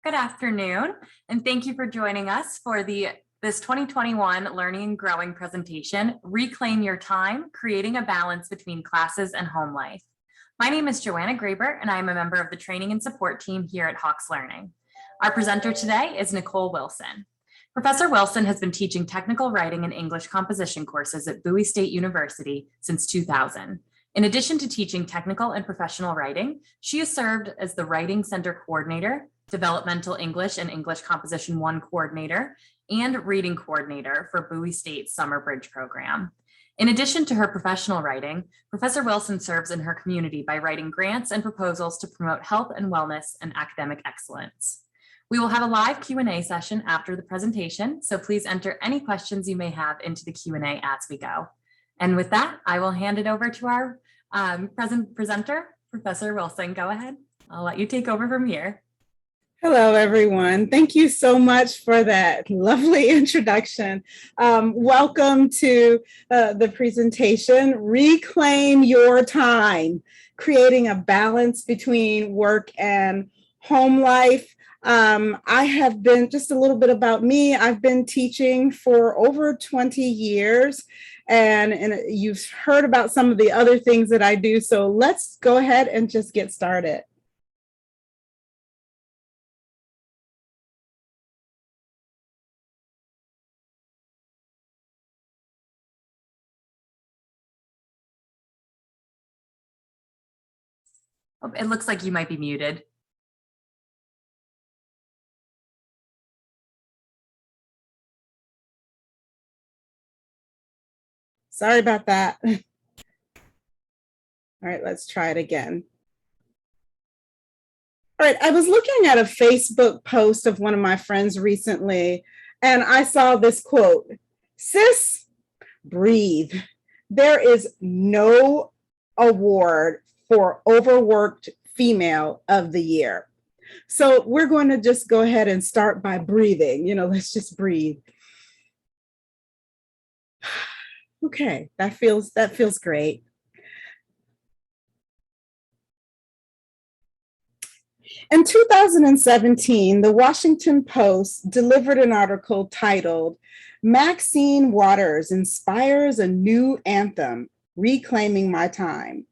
Good afternoon, and thank you for joining us for this 2021 Learning and Growing presentation, Reclaim Your Time, Creating a Balance Between Classes and Home Life. My name is Joanna Graber, and I am a member of the Training and Support team here at Hawks Learning. Our presenter today is Nicole Wilson. Professor Wilson has been teaching technical writing and English composition courses at Bowie State University since 2000. In addition to teaching technical and professional writing, she has served as the Writing Center Coordinator, Developmental English and English Composition 1 Coordinator, and Reading Coordinator for Bowie State's Summer Bridge program. In addition to her professional writing, Professor Wilson serves in her community by writing grants and proposals to promote health and wellness and academic excellence. We will have a live Q&A session after the presentation, so please enter any questions you may have into the Q&A as we go. And with that, I will hand it over to our presenter, Professor Wilson. Go ahead. I'll let you take over from here. Hello, everyone. Thank you so much for that lovely introduction. Welcome to the presentation, Reclaim Your Time, Creating a Balance Between Work and Home Life. I have been, just a little bit about me, I've been teaching for over 20 years, and you've heard about some of the other things that I do, so let's go ahead and just get started. Oh, it looks like you might be muted. Sorry about that. All right, let's try it again. All right, I was looking at a Facebook post of one of my friends recently, and I saw this quote, "Sis, breathe. There is no award for overworked female of the year." So we're going to just go ahead and start by breathing. Let's just breathe. Okay, that feels great. In 2017, the Washington Post delivered an article titled, "Maxine Waters Inspires a New Anthem, Reclaiming My Time,"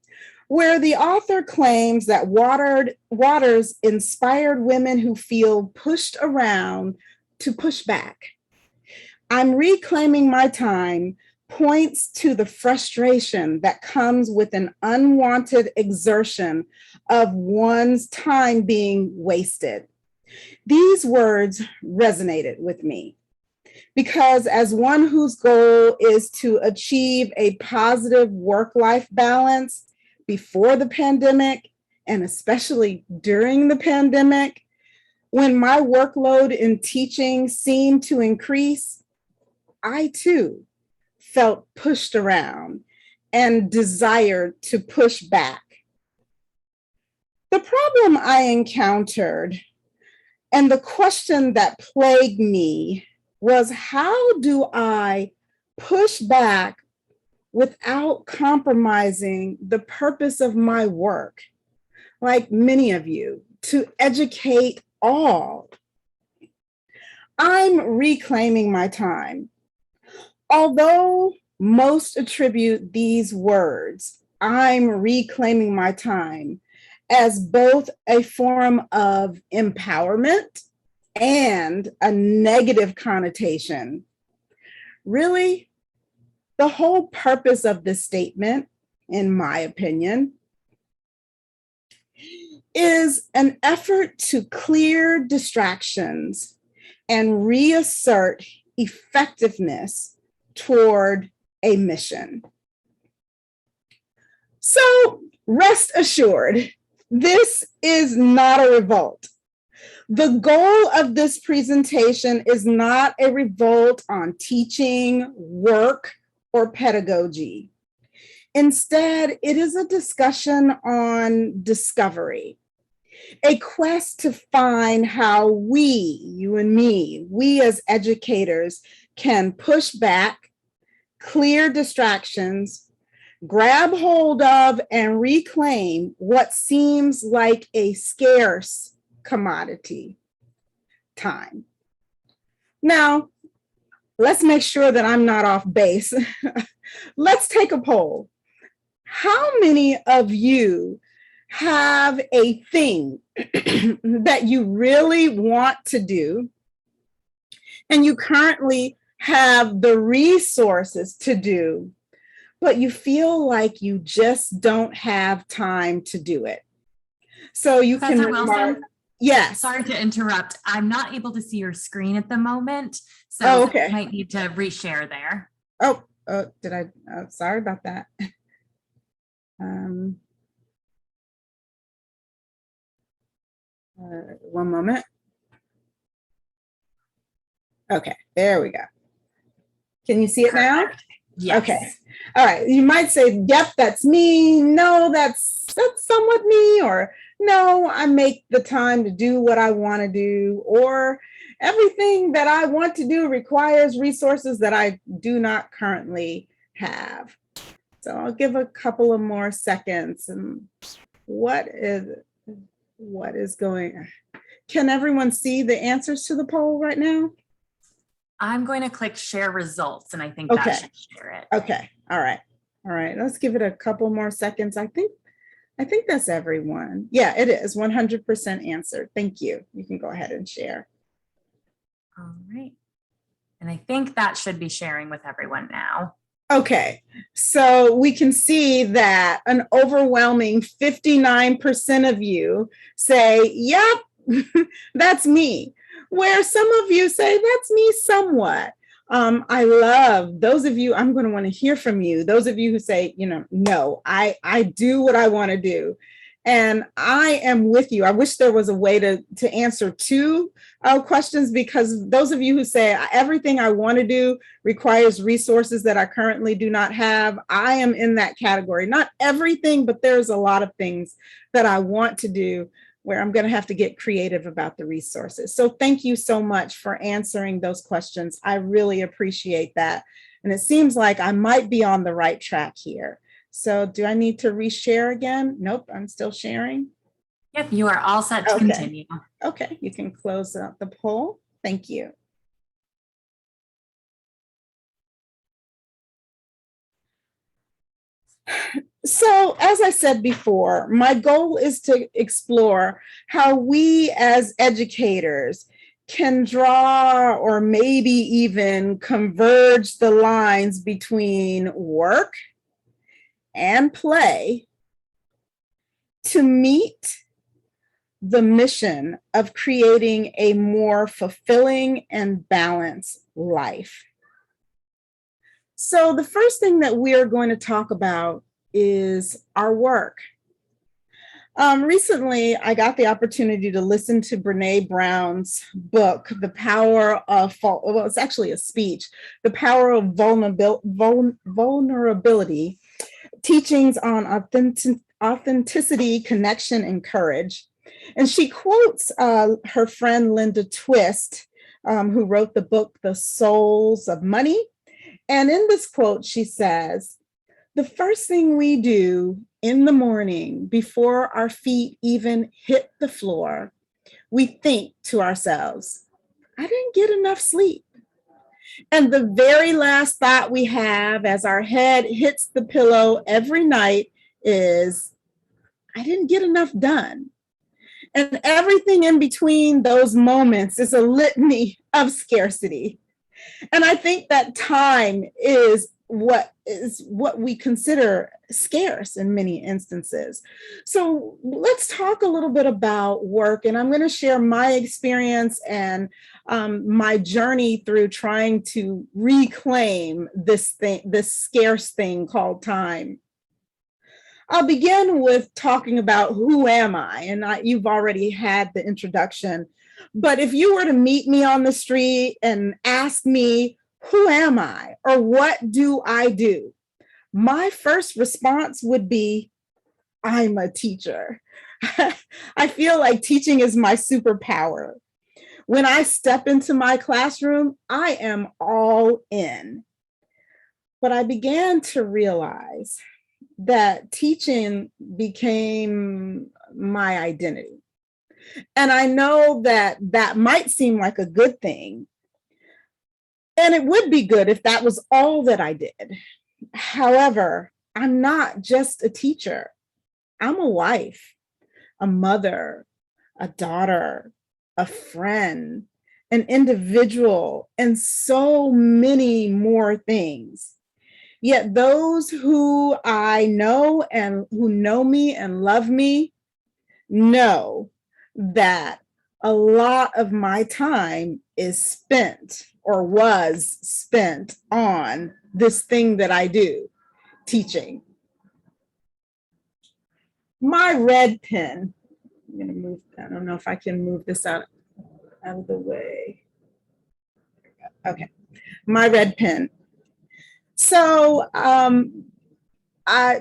where the author claims that Waters inspired women who feel pushed around to push back. "I'm reclaiming my time" points to the frustration that comes with an unwanted exertion of one's time being wasted. These words resonated with me because, as one whose goal is to achieve a positive work-life balance before the pandemic, and especially during the pandemic, when my workload in teaching seemed to increase, I too felt pushed around and desired to push back. The problem I encountered and the question that plagued me was, how do I push back without compromising the purpose of my work, like many of you, to educate all? I'm reclaiming my time. Although most attribute these words, "I'm reclaiming my time," as both a form of empowerment and a negative connotation, really, the whole purpose of this statement, in my opinion, is an effort to clear distractions and reassert effectiveness toward a mission. So rest assured, this is not a revolt. The goal of this presentation is not a revolt on teaching, work, or pedagogy. Instead, it is a discussion on discovery, a quest to find how we, you and me, we as educators can push back, clear distractions, grab hold of and reclaim what seems like a scarce commodity, time. Now, let's make sure that I'm not off base. Let's take a poll. How many of you have a thing that you really want to do and you currently have the resources to do, but you feel like you just don't have time to do it? So you Professor can Wilson? remark, yes. Sorry to interrupt. I'm not able to see your screen at the moment, so okay. you might need to reshare there. Did I? Sorry about that. One moment. Okay, there we go. Can you see it now? Yes. Okay. All right. You might say, yep, that's me. No, that's somewhat me. Or no, I make the time to do what I want to do. Or everything that I want to do requires resources that I do not currently have. So I'll give a couple of more seconds. And what is going? Can everyone see the answers to the poll right now? I'm going to click share results, and I think Okay. that should share it. Okay. All right. All right. Let's give it a couple more seconds. I think that's everyone. Yeah, it is 100% answered. Thank you. You can go ahead and share. All right. And I think that should be sharing with everyone now. Okay. So we can see that an overwhelming 59% of you say, yep, that's me. Where some of you say, that's me somewhat. I love those of you, I'm going to want to hear from you. Those of you who say, no, I do what I want to do. And I am with you. I wish there was a way to answer two questions, because those of you who say everything I want to do requires resources that I currently do not have, I am in that category. Not everything, but there's a lot of things that I want to do where I'm going to have to get creative about the resources. So thank you so much for answering those questions. I really appreciate that. And it seems like I might be on the right track here. So do I need to reshare again? Nope, I'm still sharing. Yep, you are all set to continue. Okay, you can close out the poll. Thank you. So, as I said before, my goal is to explore how we as educators can draw or maybe even converge the lines between work and play to meet the mission of creating a more fulfilling and balanced life. So the first thing that we are going to talk about is our work. Recently, I got the opportunity to listen to Brene Brown's book, The Power of, well, it's actually a speech, The Power of Vulnerability, Teachings on Authenticity, Connection, and Courage. And she quotes her friend Linda Twist, who wrote the book, The Souls of Money. And in this quote, she says, the first thing we do in the morning before our feet even hit the floor, we think to ourselves, I didn't get enough sleep. And the very last thought we have as our head hits the pillow every night is, I didn't get enough done. And everything in between those moments is a litany of scarcity. And I think that time is what we consider scarce in many instances. So let's talk a little bit about work, and I'm going to share my experience and my journey through trying to reclaim this scarce thing called time. I'll begin with talking about who am I, and you've already had the introduction. But if you were to meet me on the street and ask me, who am I or what do I do? My first response would be, I'm a teacher. I feel like teaching is my superpower. When I step into my classroom, I am all in. But I began to realize that teaching became my identity. And I know that that might seem like a good thing. And it would be good if that was all that I did. However, I'm not just a teacher. I'm a wife, a mother, a daughter, a friend, an individual, and so many more things. Yet those who I know and who know me and love me know that a lot of my time is spent or was spent on this thing that I do, teaching. My red pen, I'm going to move, I don't know if I can move this out of the way. Okay, my red pen. So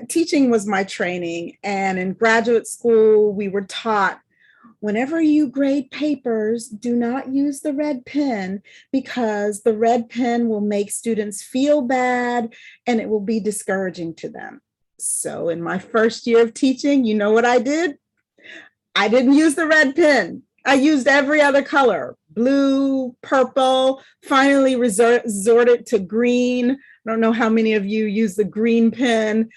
teaching was my training, and in graduate school, we were taught whenever you grade papers, do not use the red pen because the red pen will make students feel bad and it will be discouraging to them. So in my first year of teaching, you know what I did? I didn't use the red pen. I used every other color, blue, purple, finally resorted to green. I don't know how many of you use the green pen.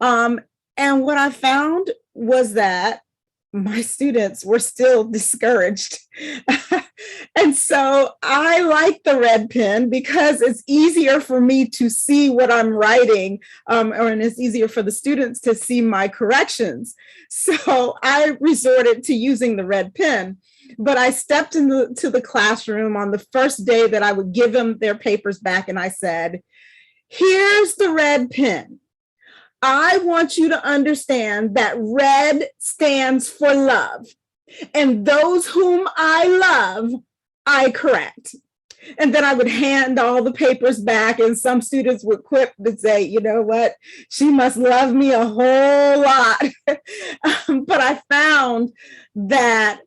And what I found was that my students were still discouraged. And so I like the red pen because it's easier for me to see what I'm writing, and it's easier for the students to see my corrections. So I resorted to using the red pen. But I stepped into the classroom on the first day that I would give them their papers back, and I said, here's the red pen. I want you to understand that red stands for love. And those whom I love, I correct. And then I would hand all the papers back, and some students would quip and say, you know what, she must love me a whole lot. But I found that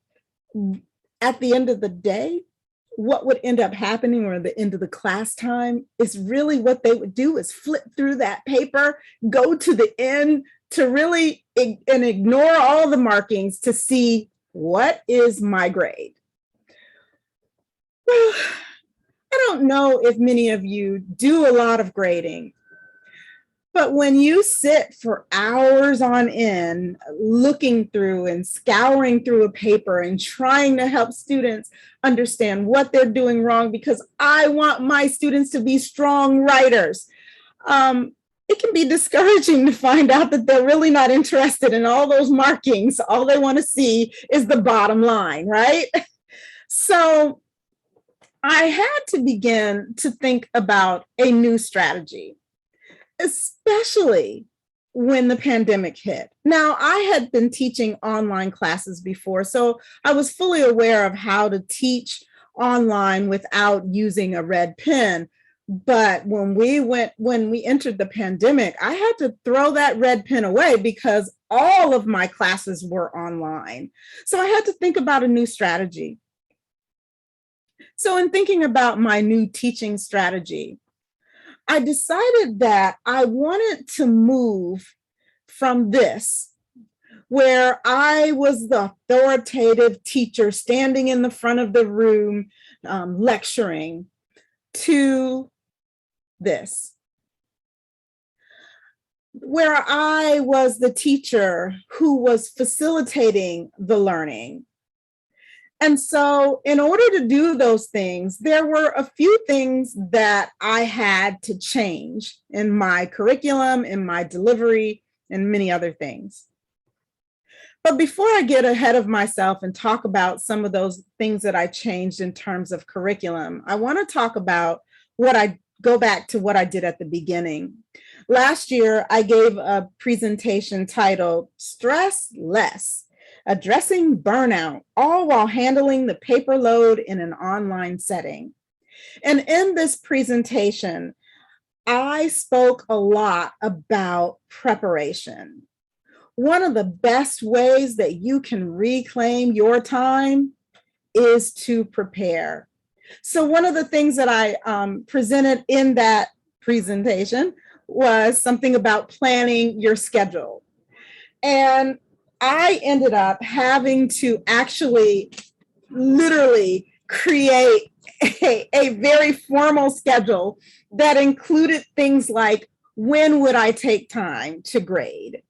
at the end of the day, what would end up happening, or the end of the class time, is really what they would do is flip through that paper, go to the end to really and ignore all the markings to see what is my grade. Well, I don't know if many of you do a lot of grading, but when you sit for hours on end looking through and scouring through a paper and trying to help students understand what they're doing wrong, because I want my students to be strong writers, it can be discouraging to find out that they're really not interested in all those markings. All they want to see is the bottom line, right? So I had to begin to think about a new strategy, especially when the pandemic hit. Now, I had been teaching online classes before, so I was fully aware of how to teach online without using a red pen. But when we entered the pandemic, I had to throw that red pen away because all of my classes were online. So I had to think about a new strategy. So in thinking about my new teaching strategy, I decided that I wanted to move from this, where I was the authoritative teacher standing in the front of the room lecturing, to this, where I was the teacher who was facilitating the learning. And so in order to do those things, there were a few things that I had to change in my curriculum, in my delivery, and many other things. But before I get ahead of myself and talk about some of those things that I changed in terms of curriculum, I want to talk about go back to what I did at the beginning. Last year, I gave a presentation titled Stress Less: Addressing Burnout, all while handling the paper load in an online setting. And in this presentation, I spoke a lot about preparation. One of the best ways that you can reclaim your time is to prepare. So one of the things that I presented in that presentation was something about planning your schedule. And I ended up having to actually literally create a very formal schedule that included things like, when would I take time to grade?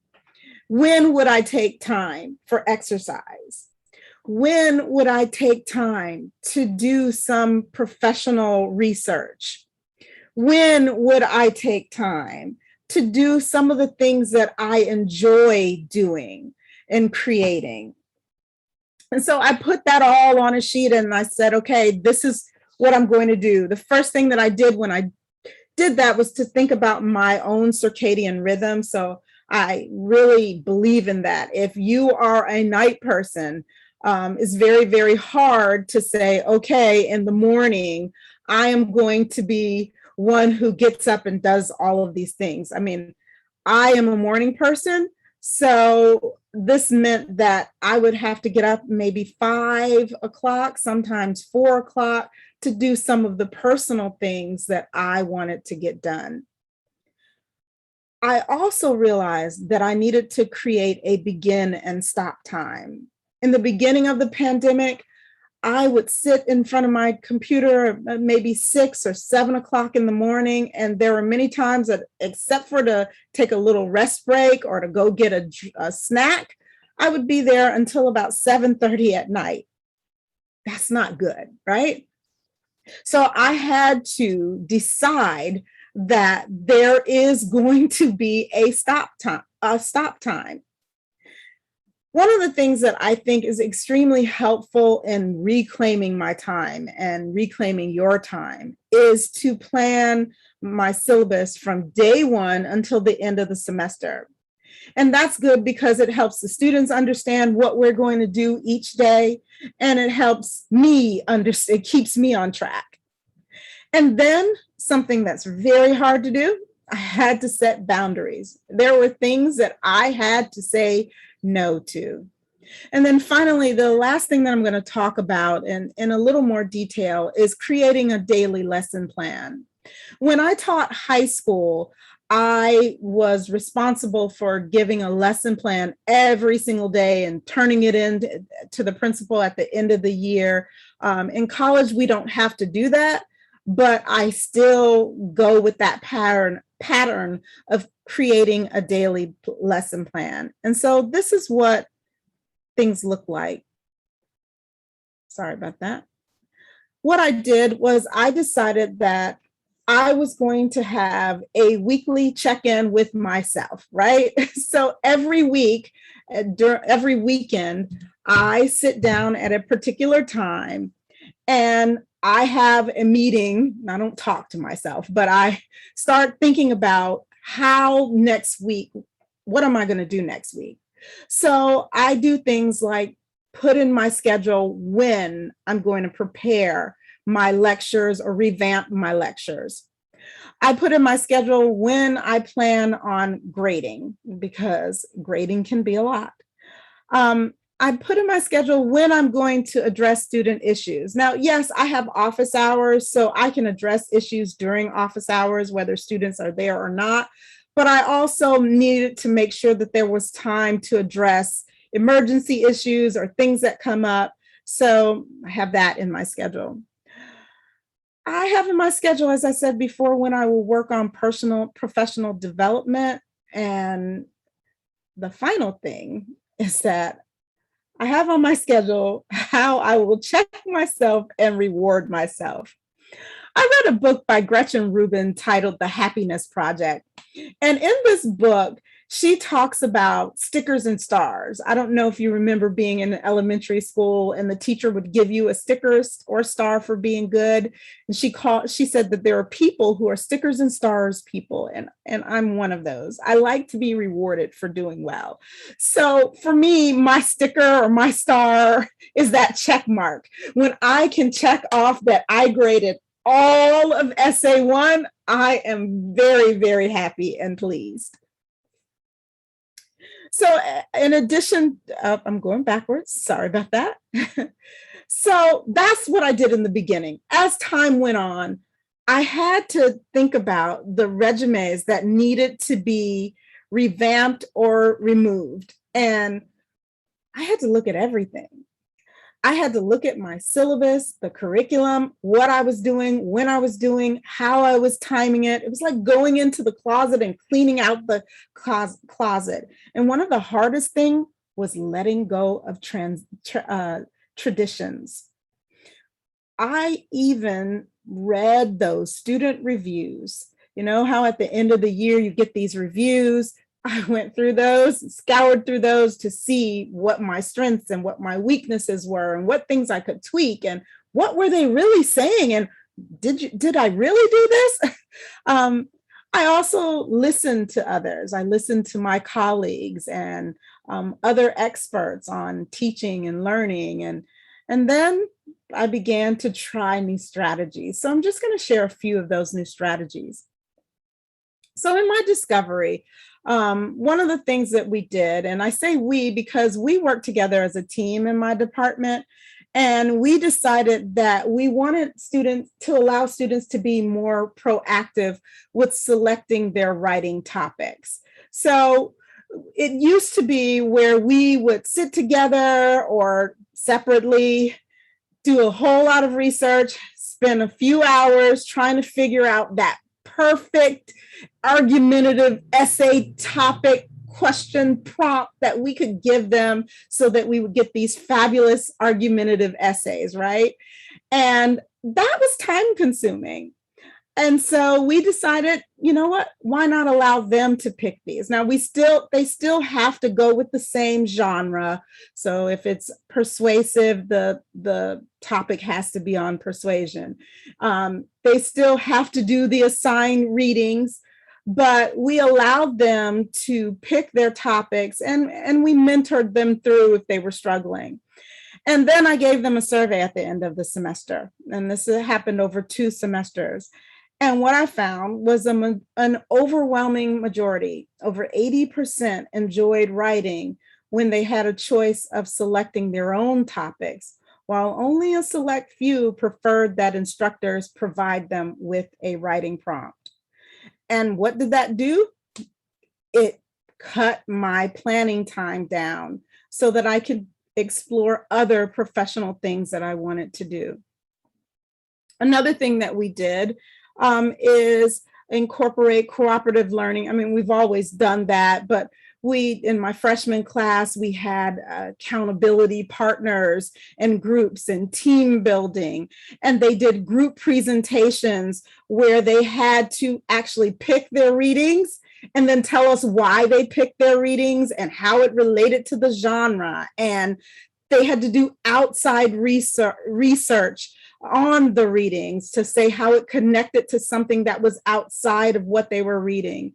When would I take time for exercise? When would I take time to do some professional research? When would I take time to do some of the things that I enjoy doing and creating? And so I put that all on a sheet and I said, okay, this is what I'm going to do. The first thing that I did when I did that was to think about my own circadian rhythm. So I really believe in that. If you are a night person, it's very, very hard to say, okay, in the morning, I am going to be one who gets up and does all of these things. I mean, I am a morning person. So this meant that I would have to get up maybe 5 o'clock, sometimes 4 o'clock, to do some of the personal things that I wanted to get done. I also realized that I needed to create a begin and stop time. In the beginning of the pandemic, I would sit in front of my computer maybe 6 or 7 o'clock in the morning. And there were many times that, except for to take a little rest break or to go get a snack, I would be there until about 7:30 at night. That's not good, right? So I had to decide that there is going to be a stop time. One of the things that I think is extremely helpful in reclaiming my time and reclaiming your time is to plan my syllabus from day one until the end of the semester. And that's good because it helps the students understand what we're going to do each day, and it helps me understand, it keeps me on track. And then something that's very hard to do, I had to set boundaries. There were things that I had to say no to. And then finally, the last thing that I'm going to talk about in a little more detail is creating a daily lesson plan. When I taught high school, I was responsible for giving a lesson plan every single day and turning it in to the principal at the end of the year. In college, we don't have to do that, but I still go with that pattern of creating a daily lesson plan. And so this is what things look like. Sorry about that. What I did was I decided that I was going to have a weekly check-in with myself, right? So every week, every weekend, I sit down at a particular time and I have a meeting. I don't talk to myself, but I start thinking about how next week, what am I going to do next week? So I do things like put in my schedule when I'm going to prepare my lectures or revamp my lectures. I put in my schedule when I plan on grading, because grading can be a lot. I put in my schedule when I'm going to address student issues. Now, yes, I have office hours, so I can address issues during office hours, whether students are there or not. But I also needed to make sure that there was time to address emergency issues or things that come up. So I have that in my schedule. I have in my schedule, as I said before, when I will work on professional development. And the final thing is that I have on my schedule how I will check myself and reward myself. I read a book by Gretchen Rubin titled The Happiness Project. And in this book, she talks about stickers and stars. I don't know if you remember being in elementary school and the teacher would give you a sticker or star for being good. And she said that there are people who are stickers and stars people, and I'm one of those. I like to be rewarded for doing well. So for me, my sticker or my star is that check mark. When I can check off that I graded all of essay 1, I am very, very happy and pleased. So in addition, I'm going backwards, sorry about that. So that's what I did in the beginning. As time went on, I had to think about the resumes that needed to be revamped or removed. And I had to look at everything. I had to look at my syllabus, the curriculum, what I was doing, when I was doing, how I was timing it. It was like going into the closet and cleaning out the closet. And one of the hardest things was letting go of traditions. I even read those student reviews. You know how at the end of the year you get these reviews? I went through those, scoured through those to see what my strengths and what my weaknesses were and what things I could tweak and what were they really saying and did I really do this? I also listened to others. I listened to my colleagues and other experts on teaching and learning, and then I began to try new strategies. So I'm just going to share a few of those new strategies. So in my discovery, one of the things that we did, and I say we because we work together as a team in my department, and we decided that we wanted students to allow students to be more proactive with selecting their writing topics. So it used to be where we would sit together or separately, do a whole lot of research, spend a few hours trying to figure out that perfect argumentative essay topic question prompt that we could give them so that we would get these fabulous argumentative essays, right? And that was time consuming. And so we decided, you know what, why not allow them to pick these? Now they still have to go with the same genre. So if it's persuasive, the topic has to be on persuasion. They still have to do the assigned readings, but we allowed them to pick their topics and we mentored them through if they were struggling. And then I gave them a survey at the end of the semester. And this happened over 2 semesters. And what I found was an overwhelming majority, over 80%, enjoyed writing when they had a choice of selecting their own topics, while only a select few preferred that instructors provide them with a writing prompt. And what did that do? It cut my planning time down so that I could explore other professional things that I wanted to do. Another thing that we did is incorporate cooperative learning. I mean, we've always done that, but in my freshman class, we had accountability partners and groups and team building, and they did group presentations where they had to actually pick their readings and then tell us why they picked their readings and how it related to the genre. And they had to do outside research on the readings to say how it connected to something that was outside of what they were reading.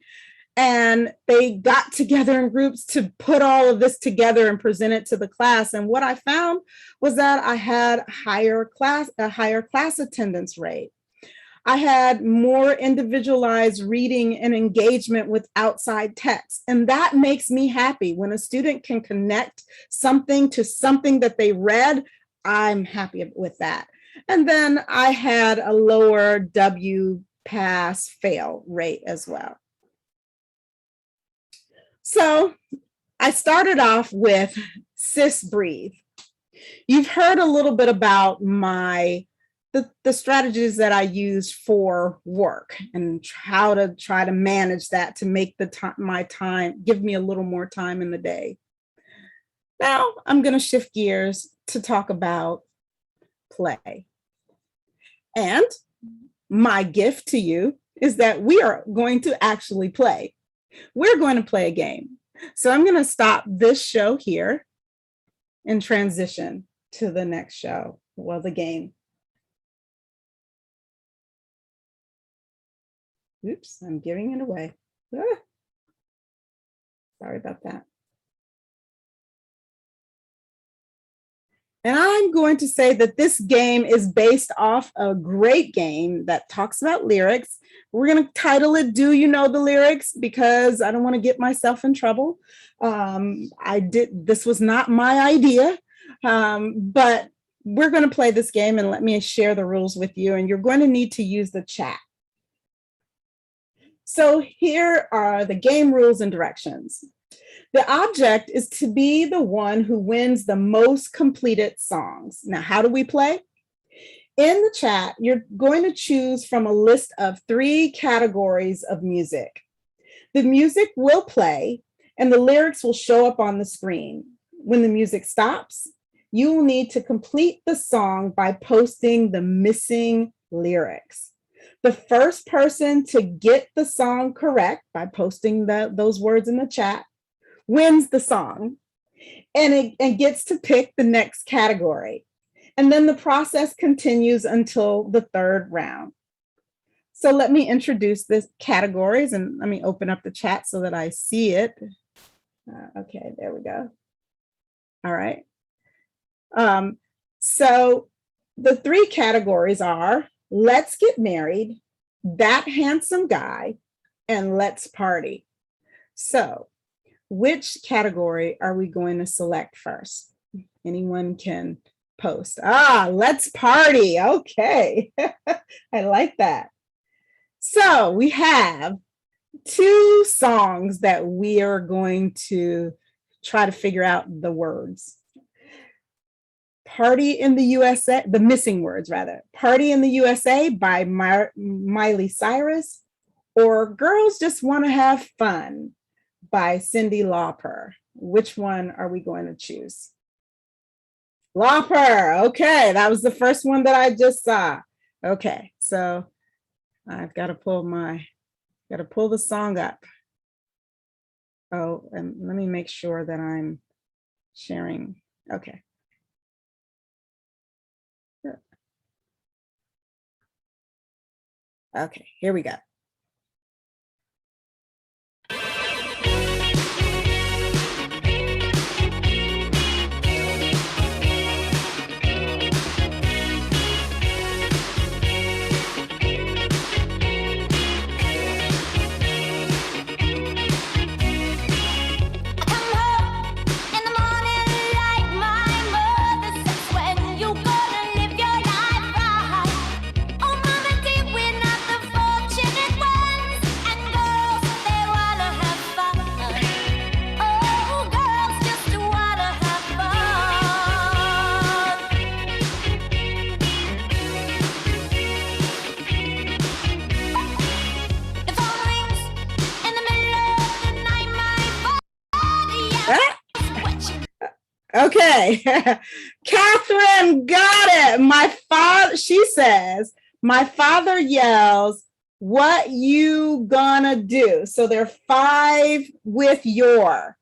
And they got together in groups to put all of this together and present it to the class. And what I found was that I had a higher class attendance rate. I had more individualized reading and engagement with outside text. And that makes me happy. When a student can connect something to something that they read, I'm happy with that. And then I had a lower W pass fail rate as well. So I started off with Sis Breathe. You've heard a little bit about the strategies that I use for work and how to try to manage that to make my time, give me a little more time in the day. Now I'm going to shift gears to talk about play. And my gift to you is that we are going to actually play. We're going to play a game. So I'm going to stop this show here and transition to the next show, well, the game. Oops, I'm giving it away. Ah, sorry about that. And I'm going to say that this game is based off a great game that talks about lyrics. We're going to title it Do You Know the Lyrics? Because I don't want to get myself in trouble. This was not my idea, but we're going to play this game and let me share the rules with you. And you're going to need to use the chat. So here are the game rules and directions. The object is to be the one who wins the most completed songs. Now, how do we play? In the chat, you're going to choose from a list of 3 categories of music. The music will play and the lyrics will show up on the screen. When the music stops, you will need to complete the song by posting the missing lyrics. The first person to get the song correct by posting those words in the chat wins the song and gets to pick the next category. And then the process continues until the 3rd round. So let me introduce the categories and let me open up the chat so that I see it. Okay, there we go. All right. So the 3 categories are Let's Get Married, That Handsome Guy, and Let's Party. So which category are we going to select first? Anyone can post. Let's Party. Okay. I like that. So we have 2 songs that we are going to try to figure out the words. Party in the USA, the missing words rather. Party in the USA by Miley Cyrus, or Girls Just Want to Have Fun by Cyndi Lauper. Which one are we going to choose? Lauper. Okay, that was the first one that I just saw. Okay, so I've got to pull the song up. Oh, and let me make sure that I'm sharing. Okay. Okay, here we go. Okay, Catherine got it. She says, my father yells, what you gonna do? So there are 5 with your.